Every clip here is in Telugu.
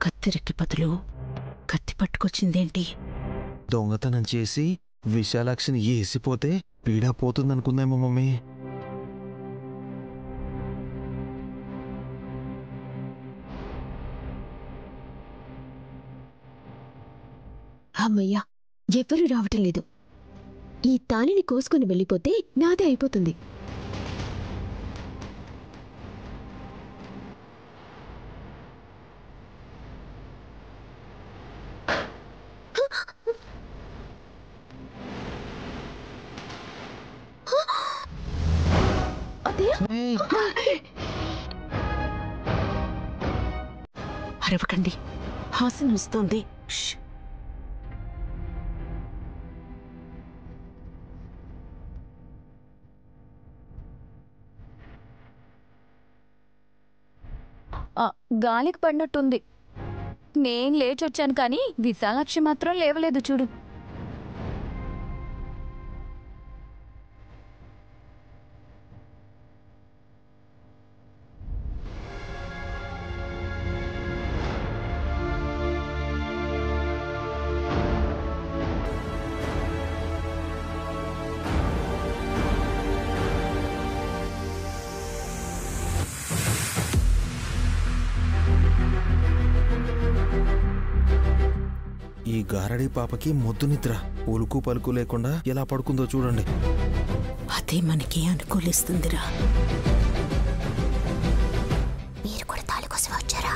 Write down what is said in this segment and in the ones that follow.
కత్తిరికి బదులు కత్తి పట్టుకొచ్చిందేంటి? దొంగతనం చేసి విశాలాక్షిని ఏసిపోతే పీడ పోతుందనుకుందేమో మమ్మీ. అమ్మయ్యా, ఎవ్వరూ రావటం లేదు. ఈ తాళిని కోసుకుని వెళ్ళిపోతే నాదే అయిపోతుంది. అరవకండి, హాసన్ వస్తోంది. గాలికి పడినట్టుంది. నేను లేచొచ్చాను కానీ విశాలాక్షి మాత్రం లేవలేదు చూడు. ఈ గారడీ పాపకి మొద్దు నిద్ర, ఉలుకు పలుకు లేకుండా ఎలా పడుకుందో చూడండి. అదే మనకి అనుకూలిస్తుందిరా. మీరు కూడా తాళి కోసం వచ్చారా?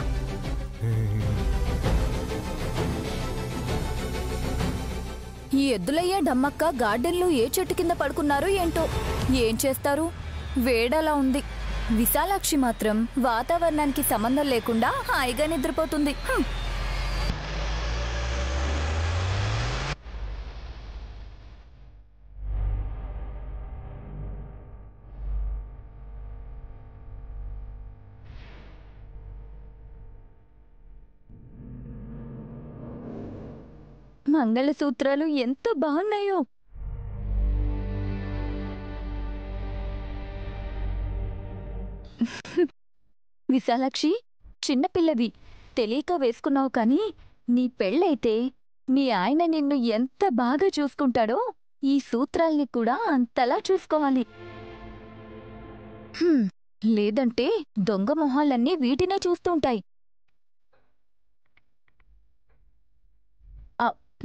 ఈ ఎద్దులయ్యే డమ్మక్క గార్డెన్లో ఏ చెట్టు కింద పడుకున్నారో ఏంటో. ఏం చేస్తారు, వేడలా ఉంది. విశాలాక్షి మాత్రం వాతావరణానికి సంబంధం లేకుండా హాయిగా నిద్రపోతుంది. మంగళసూత్రాలు ఎంత బాగున్నాయో. విశాలాక్షి, చిన్నపిల్లవి, తెలియక వేసుకున్నావు కానీ నీ పెళ్ళైతే మీ ఆయన నిన్ను ఎంత బాగా చూసుకుంటాడో ఈ సూత్రాల్ని కూడా అంతలా చూసుకోవాలి. లేదంటే దొంగ మొహాలన్నీ వీటినే చూస్తుంటాయి.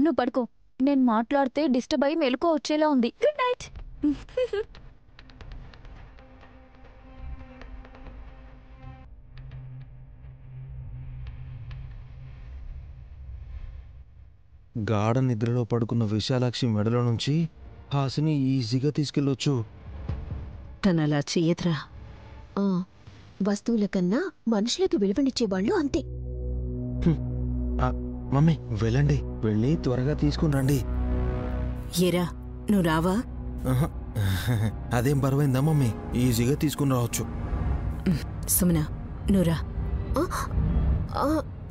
నువ్వు పడుకో, నేను మాట్లాడితే డిస్టర్బ్ అయి మెలకు వచ్చేలా ఉంది. Good night. గాఢ నిద్రలో పడుకున్న విశాలాక్షి మెడలో నుంచి హాసిని ఈజీగా తీసుకెళ్ళొచ్చు. తనలా చెయ్యదురా. వస్తువుల కన్నా మనుషులకు విలువనిచ్చేవాళ్ళు అంతే. మమ్మీ వెళ్ళండి, వెళ్ళి త్వరగా తీసుకుని రండి. ఏరా, నువ్వు రావా? అదేం బరువైందా మమ్మీ, ఈజీగా తీసుకుని రావచ్చు. సుమనా, నువ్వురా.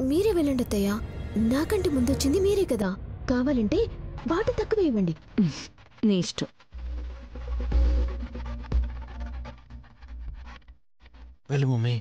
మీరే వెళ్ళండి అత్తయ్య, నాకంటే ముందొచ్చింది మీరే కదా. కావాలంటే బాట తక్కువ ఇవ్వండి. నీ ఇష్టం. వెళ్ళు మమ్మీ.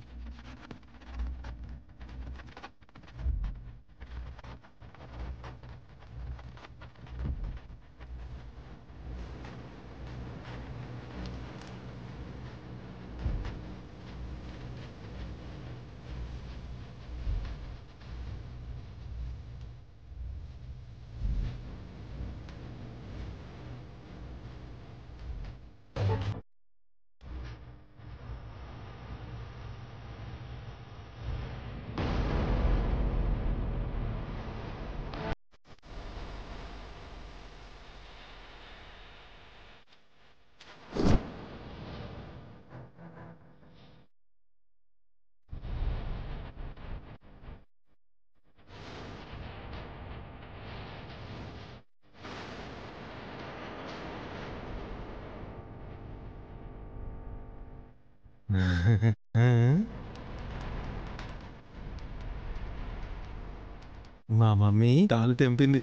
మా మమ్మీ తాళి తెంపింది.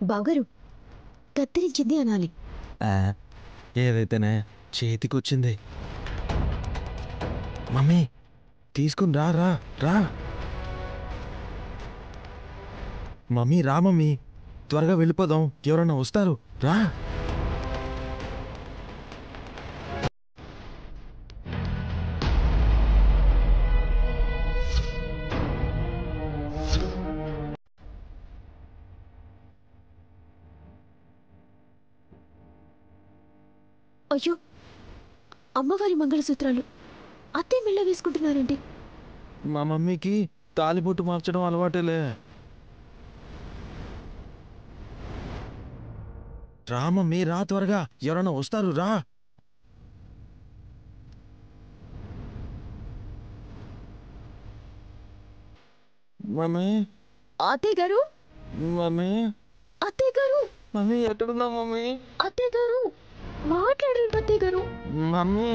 బావగారు, కత్తిరించింది అనాలి. ఏదైతేనే చేతికొచ్చింది. మమ్మీ తీసుకుని రా రా రా. మమ్మీ రా మమ్మీ, త్వరగా వెళ్ళిపోదాం, ఎవరైనా వస్తారు, రా. అయ్యో, అమ్మవారి మంగళసూత్రాలు అత్తయ్య మెళ్ళ వేసుకుంటున్నారండి. మా మమ్మీకి తాలిబొట్టు మార్చడం అలవాటేలే. రా మమ్మీ, రా త్వరగా, ఎవరైనా వస్తారు, రా. మమ్మీ, అత్తయ్య గారు, మమ్మీ, అత్తయ్య గారు, మమ్మీ ఎక్కడున్నా మమ్మీ? అత్తయ్య గారు, మాట్లాడండి అత్తయ్య గారు. మమ్మీ,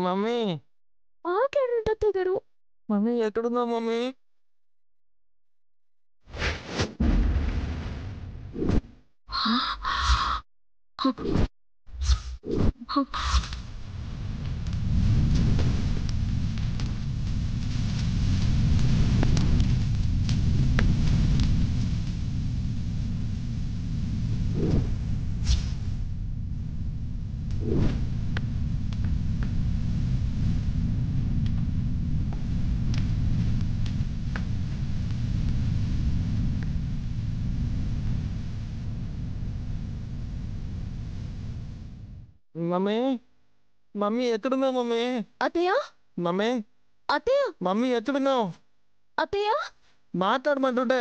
మమ్మీ, మాట్లాడండి అత్తయ్య గారు. మమ్మీ ఎక్కడున్నా మమ్మీ? మమ్మీ, మమ్మీ ఎక్కడున్నావు మమ్మీ? అత్తయ్య, మమ్మీ, అత్తయ్య, మమ్మీ ఎక్కడున్నావు? అత్తయ్య, మాట్లాడమంటుంటే.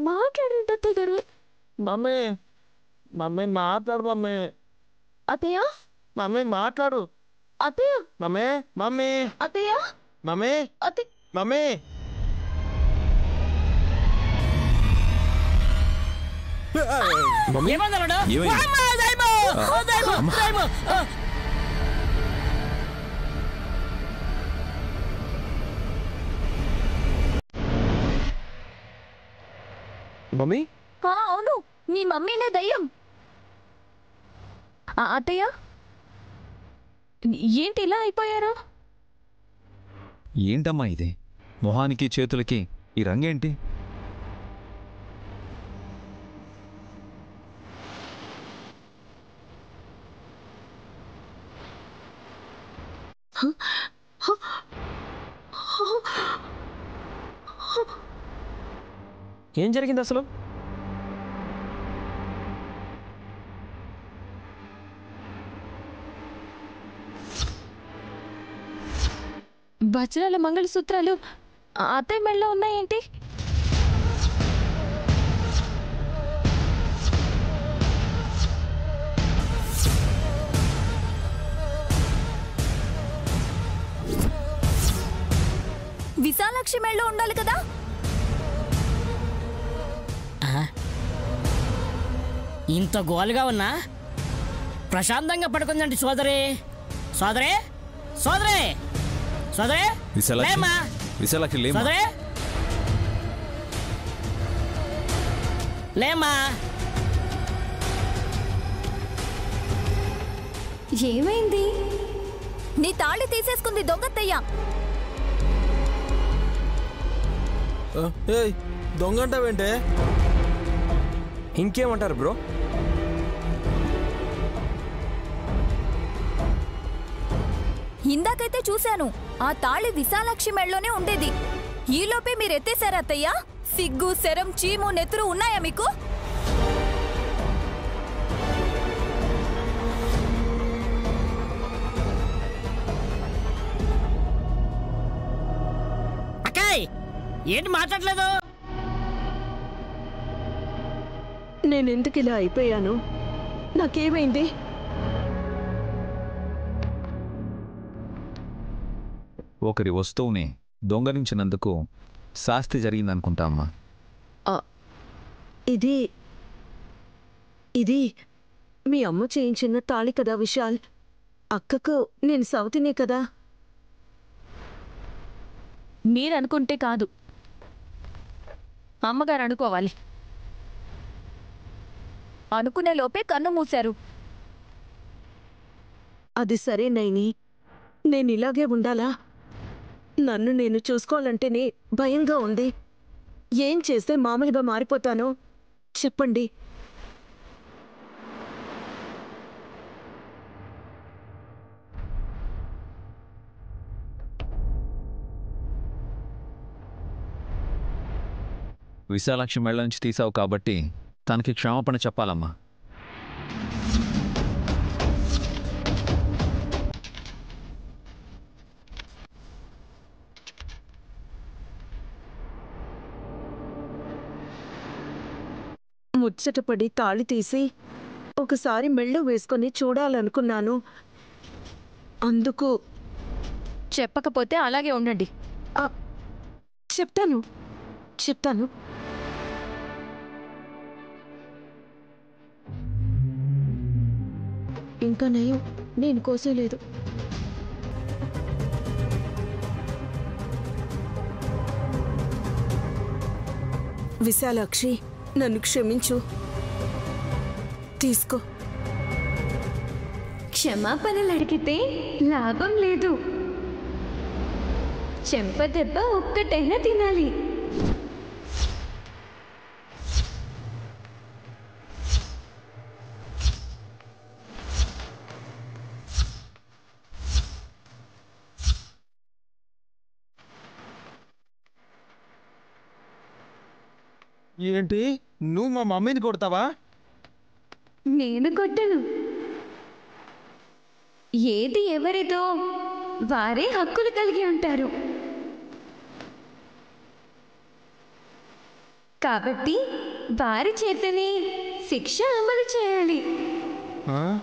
మాట్లాడండి అత్తయ్య గారు. మమ్మీ, మమ్మీ మాట్లాడు మమ్మీ. అత్తయ్య, మమ్మీ మాట్లాడు. అత్తయ్య, మమ్మీ, మమ్మీ, అత్తయ్య, మమ్మీ, అత్తయ్య. మమ్మీ. మమ్మీ, అవును, నీ మమ్మీనే దయ్యం. అత్తయ్య, ఏంటి ఇలా అయిపోయారు? ఏంటమ్మా ఇది? మొహానికి చేతులకి ఈ రంగేంటి? ఏం జరిగింది అసలు? వజ్రాల మంగళసూత్రాలు అత్తయ్య మెళ్ళలో ఉన్నాయేంటి? విశాలాక్షి మెళ్ళో ఉండాలి కదా. ఇంత గోలుగా ఉన్నా ప్రశాంతంగా పడుకుందండి సోదరే. సోదరే, సోదరే, సోదరే, లేమ్మా. విశాలాక్షి లేమ్మా. సోదరే, లేమ్మా. ఏమైంది? నీ తాళి తీసేసుకుంది దొంగత్తయ్య. దొంగంటావేంటే? ఇంకేమంటారు బ్రో? ఇందాకైతే చూశాను, ఆ తాళి విశాలాక్షి మెళ్ళలోనే ఉండేది. ఈలోపే మీరు ఎత్తేశారా అత్తయ్య? సిగ్గు, శరం, చీము, నెత్తురు ఉన్నాయా మీకు? అక్కాయ్, ఏంటి మాట్లాడలేదు? నేనెందుకు ఇలా అయిపోయాను? నాకేమైంది? ఒకరి వస్తువుని దొంగలించినందుకు శాస్తి జరిగిందనుకుంటా అమ్మా. ఇది ఇది మీ అమ్మ చేయించిన తాళి కదా విశాల్. అక్కకు నేను సౌతినే కదా. మీరనుకుంటే కాదు, అమ్మగారు అనుకోవాలి. అనుకునే లోపే కన్ను మూశారు. అది సరే నైని. నేను ఇలాగే ఉండాలా? నన్ను నేను చూసుకోవాలంటేనే భయంగా ఉంది. ఏం చేస్తే మామూలుగా మారిపోతానో చెప్పండి. విశాలాక్షి మెళ్ళ నుంచి తీసావు కాబట్టి తనకి క్షమాపణ చెప్పాలమ్మా. ముచ్చటపడి తాళి తీసి ఒకసారి మెళ్ళో వేసుకొని చూడాలనుకున్నాను. అందుకు చెప్పకపోతే అలాగే ఉండండి. ఆ, చెప్తాను చెప్తాను. ఇంకా నయం, నేను కోసేలేదు. విశాలాక్షి, నన్ను క్షమించు. తీసుకో. క్షమాపణలు అడిగితే లాభం లేదు. చెంప దెబ్బ ఒక్కటైనా తినాలి. ఏంటి, నువ్వు మా మమ్మీని కొడతావా? నేను కొట్టను. ఏది ఎవరిదో వారే హక్కులు కలిగి ఉంటారు. కాబట్టి వారి చేతనే శిక్ష అమలు చేయాలి. ఆ?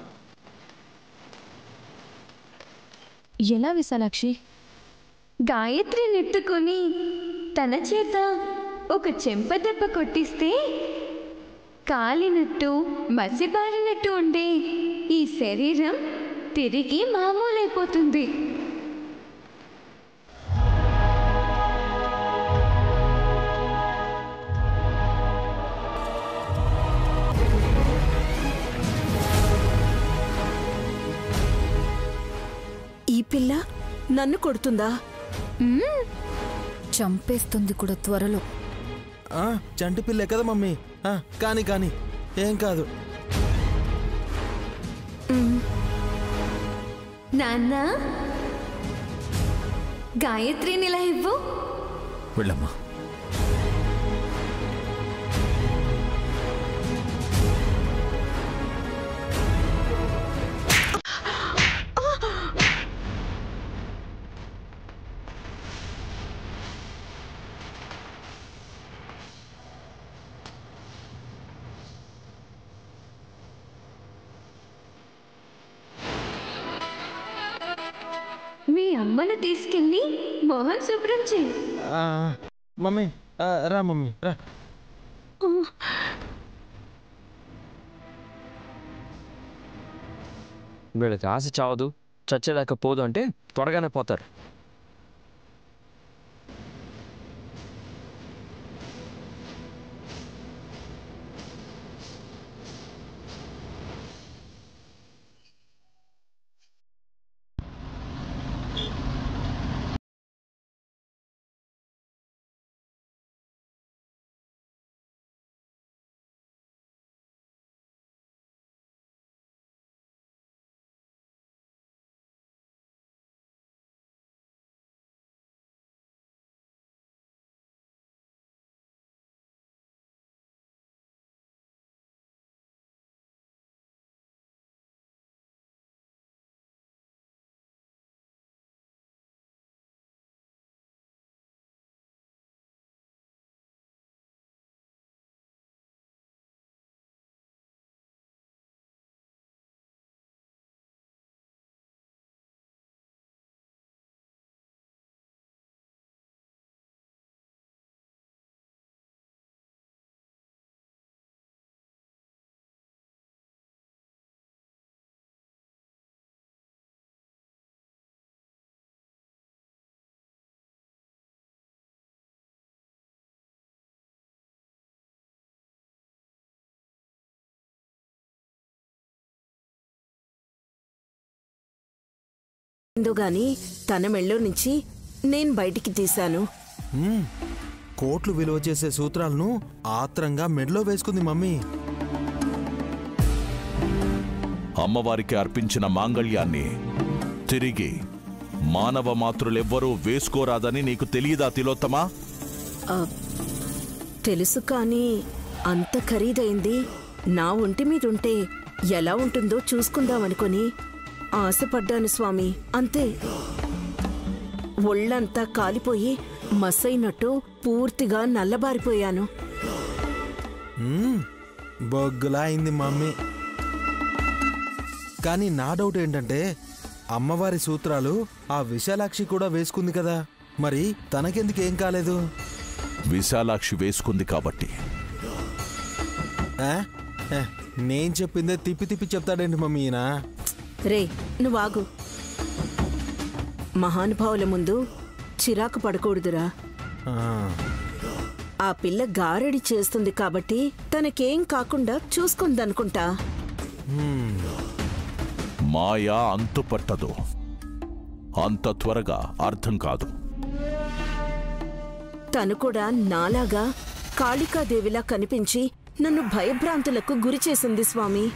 ఎలా విశాలాక్షి? గాయత్రి నెత్తుకొని తన చేత ఒక చెంప దెబ్బ కొట్టిస్తే కాలినట్టు మసిబారినట్టు ఉండే ఈ శరీరం తిరిగి మామూలైపోతుంది. ఈ పిల్ల నన్ను కొడుతుందా? చంపేస్తుంది కూడా త్వరలో. చంటి పిల్లే కదా మమ్మీ. కానీ కానీ ఏం కాదు. నాన్న, గాయత్రిని ఇలా ఇవ్వు. వెళ్ళమ్మా. మీ అమ్మను తీసుకెళ్ళి మొహం శుభ్రం చేయి. మమ్మీ రా మమ్మీ రా. వీళ్ళకి ఆశ చావదు, చచ్చేదాకా పోదు అంటే త్వరగానే పోతారు. ఏందో గాని తన మెళ్ళో నుంచి నేను బయటికి తీశాను. కోట్లు విలువ చేసే సూత్రాలను ఆత్రంగా మెడలో వేసుకుంది మమ్మీ. అమ్మవారికి అర్పించిన మాంగళ్యాన్ని తిరిగి మానవ మాతృలెవ్వరూ వేసుకోరాదని నీకు తెలియదా తిలోత్తమా? తెలుసు, కానీ అంత ఖరీదైంది నా ఒంటి మీదుంటే ఎలా ఉంటుందో చూసుకుందామనుకొని ఆశపడ్డాను స్వామి, అంతే. ఒళ్ళంతా కాలిపోయి మసైనట్టు పూర్తిగా నల్లబారిపోయాను. బొగ్గులా అయింది మమ్మీ. కానీ నా డౌట్ ఏంటంటే, అమ్మవారి సూత్రాలు ఆ విశాలాక్షి కూడా వేసుకుంది కదా, మరి తనకెందుకు ఏం కాలేదు? విశాలాక్షి వేసుకుంది కాబట్టి. నేను చెప్పిందే తిప్పి తిప్పి చెప్తాడేంటి మమ్మీ ఈయన? రే నువ్వాగు. మహానుభావుల ముందు చిరాకు పడకూడదురా. ఆ పిల్ల గారడి చేస్తుంది కాబట్టి తనకేం కాకుండా చూసుకుందనుకుంటా. మాయా అంతుపట్టదు, అంత త్వరగా అర్థం కాదు. తను కూడా నాలాగా కాళికాదేవిలా కనిపించి నన్ను భయభ్రాంతులకు గురి చేసింది స్వామి.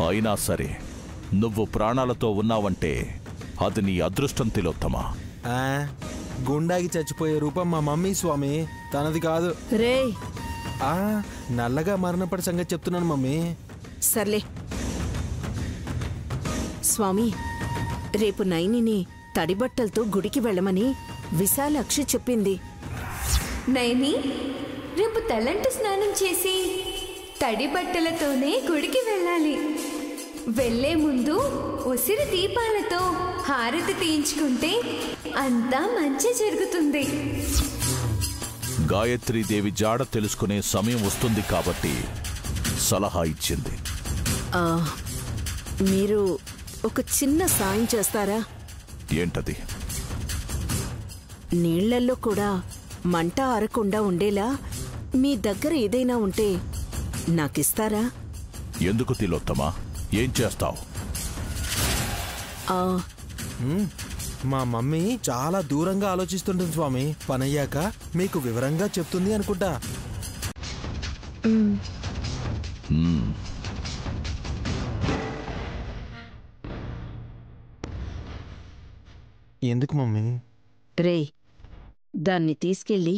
అయినా సరే నువ్వు ప్రాణాలతో ఉన్నావంటే అది నీ అదృష్టం తిలోత్తమా. గుండాకి చచ్చిపోయే రూపం మా మమ్మీ స్వామి, తనది కాదు. రే నల్లగా మరణపడి సంగతి చెప్తున్నాను మమ్మీ. సర్లే స్వామి, రేపు నైనిని తడిబట్టలతో గుడికి వెళ్ళమని విశాలాక్షి చెప్పింది. నైని, రేపు తలంటు స్నానం చేసి తడి బట్టలతోనే గుడికి వెళ్ళాలి. వెళ్ళే ముందు ఉసిరి దీపాలతో హారతి తీయించుకుంటే అంతా మంచి జరుగుతుంది. గాయత్రీదేవి జాడ తెలుసుకునే సమయం వస్తుంది కాబట్టి సలహా ఇచ్చింది. మీరు ఒక చిన్న సాయం చేస్తారా? ఏంటది? నీళ్లల్లో కూడా మంట ఆరకుండా ఉండేలా మీ దగ్గర ఏదైనా ఉంటే నాకిస్తారా? ఎందుకు తిలోత్తమా, ఏం చేస్తావు? మా మమ్మీ చాలా దూరంగా ఆలోచిస్తుంటుంది స్వామి. పనయ్యాక మీకు వివరంగా చెప్తుంది అనుకుంటా. ఎందుకు మమ్మీ? రే, దాన్ని తీసుకెళ్ళి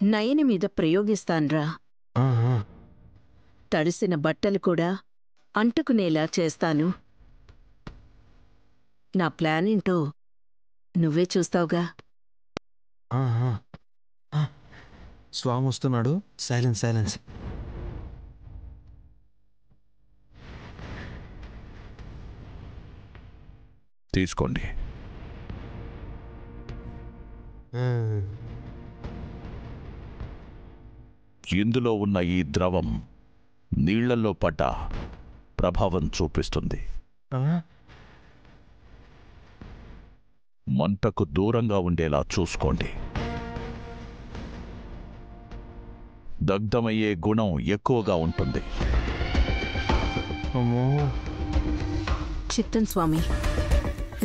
నయని మీద ప్రయోగిస్తాన్రా. తడిసిన బట్టలు కూడా అంటుకునేలా చేస్తాను. నా ప్లాన్ ఏంటో నువ్వే చూస్తావుగా. స్వామి వస్తున్నాడు. Silence silence. తీసుకోండి. ఇందులో ఉన్న ఈ ద్రవం నీళ్లలో పడ్డ ప్రభావం చూపిస్తుంది. మంటకు దూరంగా ఉండేలా చూసుకోండి. దగ్ధమయ్యే గుణం ఎక్కువగా ఉంటుంది. చిత్తం స్వామి.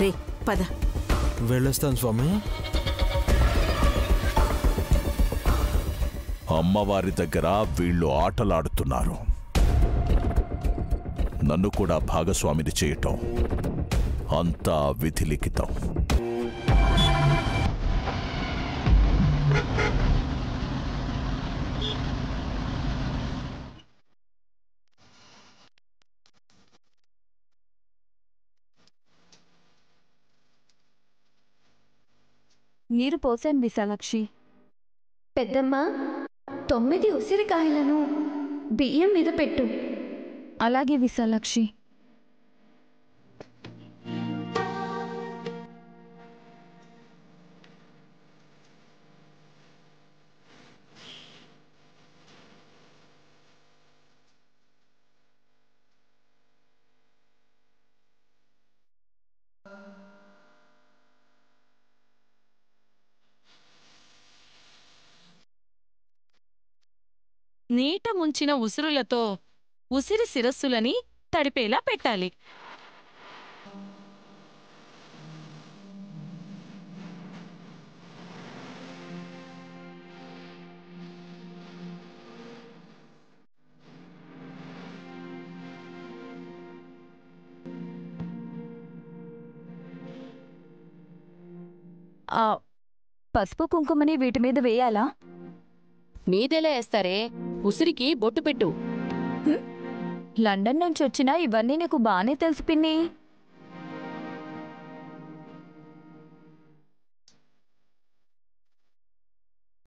రే పద. వెళ్ళొస్తాను స్వామి. అమ్మవారి దగ్గర వీళ్ళు ఆటలాడుతున్నారు. నన్ను కూడా భాగస్వామిని చేయటం అంతా విధిలిఖితం. నీరు పోసాను విశాలాక్షి. పెద్దమ్మ, 9 ఉసిరికాయలను బియ్యం మీద పెట్టు. అలాగే విశాలాక్షి. నీట ముంచిన ఉసురులతో ఉసిరి శిరస్సులని తడిపేలా పెట్టాలి. పసుపు కుంకుమని వీటి మీద వేయాలా? మీదెలా వేస్తారే? ఉసిరికి బొట్టు పెట్టు. లండన్ నుంచి వచ్చినా ఇవన్నీ నీకు బానే తెలుసు పిన్ని.